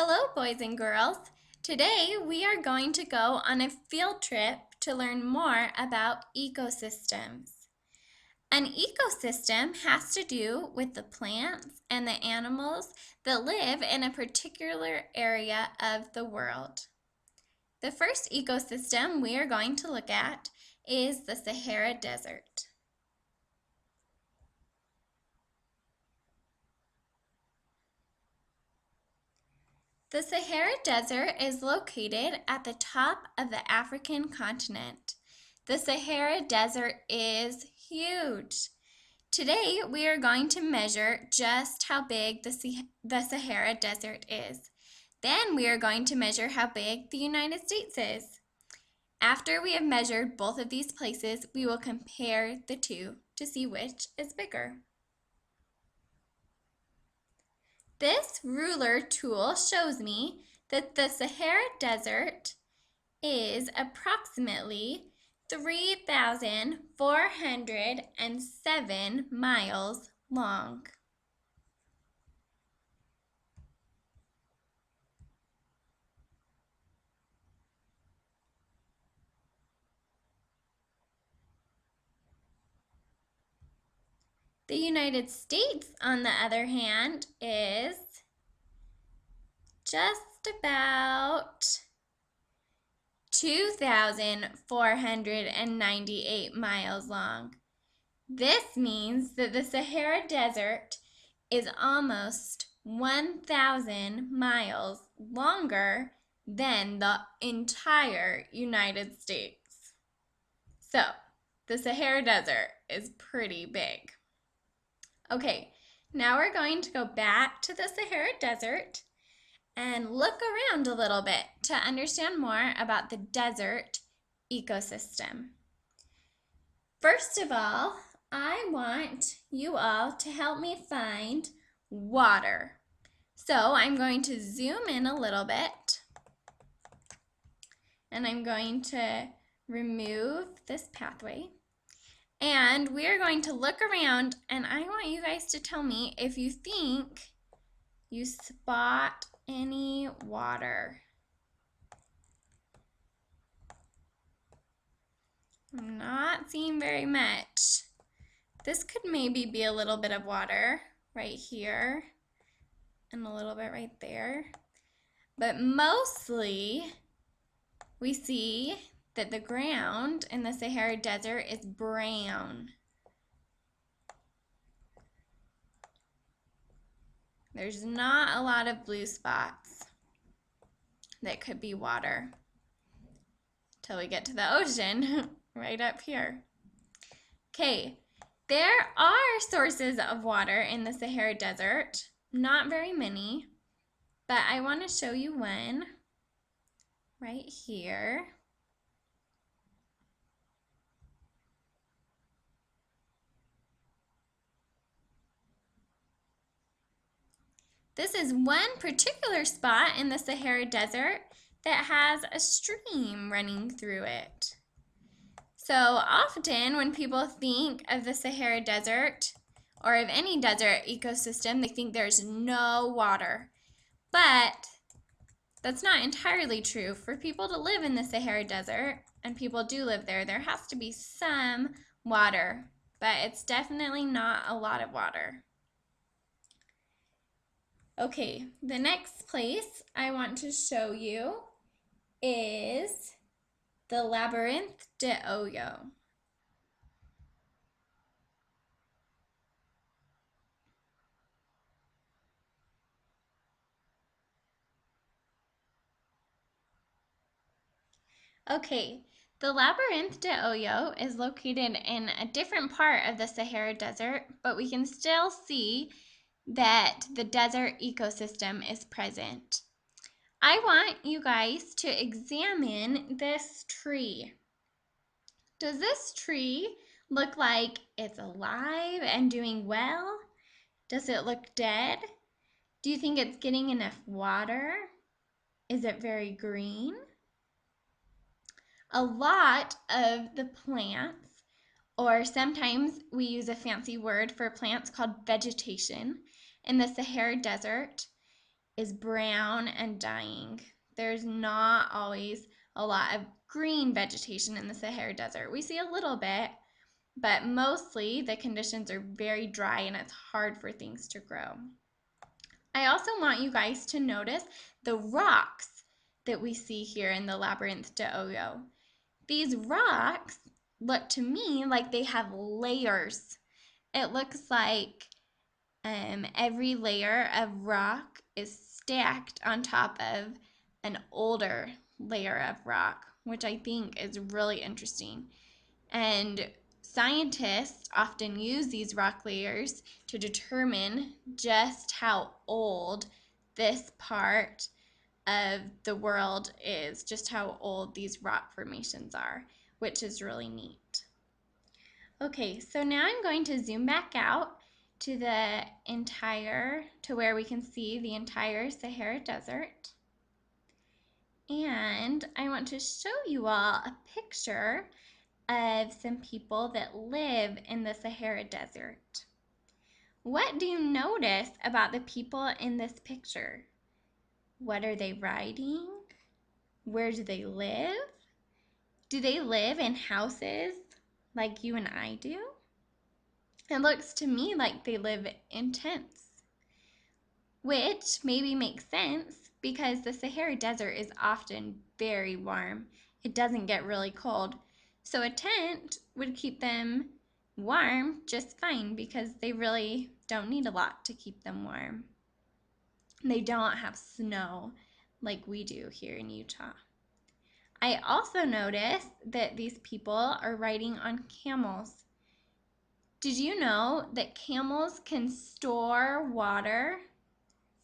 Hello, boys and girls. Today we are going to go on a field trip to learn more about ecosystems. An ecosystem has to do with the plants and the animals that live in a particular area of the world. The first ecosystem we are going to look at is the Sahara Desert. The Sahara Desert is located at the top of the African continent. The Sahara Desert is huge. Today we are going to measure just how big the Sahara Desert is. Then we are going to measure how big the United States is. After we have measured both of these places, we will compare the two to see which is bigger. This ruler tool shows me that the Sahara Desert is approximately 3,407 miles long. The United States, on the other hand, is just about 2,498 miles long. This means that the Sahara Desert is almost 1,000 miles longer than the entire United States. So, the Sahara Desert is pretty big. Okay, now we're going to go back to the Sahara Desert and look around a little bit to understand more about the desert ecosystem. First of all, I want you all to help me find water. So I'm going to zoom in a little bit, and I'm going to remove this pathway. And we are going to look around, and I want you guys to tell me if you think you spot any water. I'm not seeing very much. This could maybe be a little bit of water right here and a little bit right there. But mostly we see that the ground in the Sahara Desert is brown. There's not a lot of blue spots that could be water till we get to the ocean right up here. Okay, there are sources of water in the Sahara Desert, not very many, but I want to show you one right here. This is one particular spot in the Sahara Desert that has a stream running through it. So often when people think of the Sahara Desert or of any desert ecosystem, they think there's no water. But that's not entirely true. For people to live in the Sahara Desert, and people do live there, there has to be some water, but it's definitely not a lot of water. Okay, the next place I want to show you is the Labyrinth de Oyo. Okay, the Labyrinth de Oyo is located in a different part of the Sahara Desert, but we can still see that the desert ecosystem is present. I want you guys to examine this tree. Does this tree look like it's alive and doing well? Does it look dead? Do you think it's getting enough water? Is it very green? A lot of the plants, or sometimes we use a fancy word for plants called vegetation, in the Sahara Desert is brown and dying. There's not always a lot of green vegetation in the Sahara Desert. We see a little bit, but mostly the conditions are very dry and it's hard for things to grow. I also want you guys to notice the rocks that we see here in the Labyrinth de Oyo. These rocks look to me like they have layers. It looks like every layer of rock is stacked on top of an older layer of rock, which I think is really interesting. And scientists often use these rock layers to determine just how old this part of the world is, just how old these rock formations are, which is really neat. Okay, so now I'm going to zoom back out to where we can see the entire Sahara Desert. And I want to show you all a picture of some people that live in the Sahara Desert. What do you notice about the people in this picture? What are they riding? Where do they live? Do they live in houses like you and I do? It looks to me like they live in tents, which maybe makes sense because the Sahara Desert is often very warm. It doesn't get really cold. So a tent would keep them warm just fine because they really don't need a lot to keep them warm. They don't have snow like we do here in Utah. I also noticed that these people are riding on camels. Did you know that camels can store water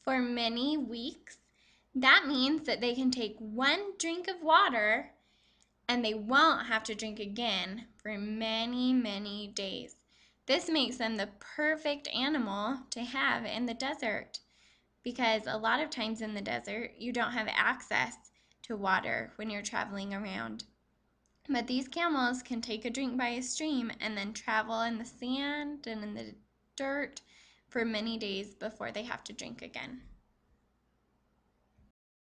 for many weeks? That means that they can take one drink of water and they won't have to drink again for many, many days. This makes them the perfect animal to have in the desert because a lot of times in the desert you don't have access to water when you're traveling around. But these camels can take a drink by a stream and then travel in the sand and in the dirt for many days before they have to drink again.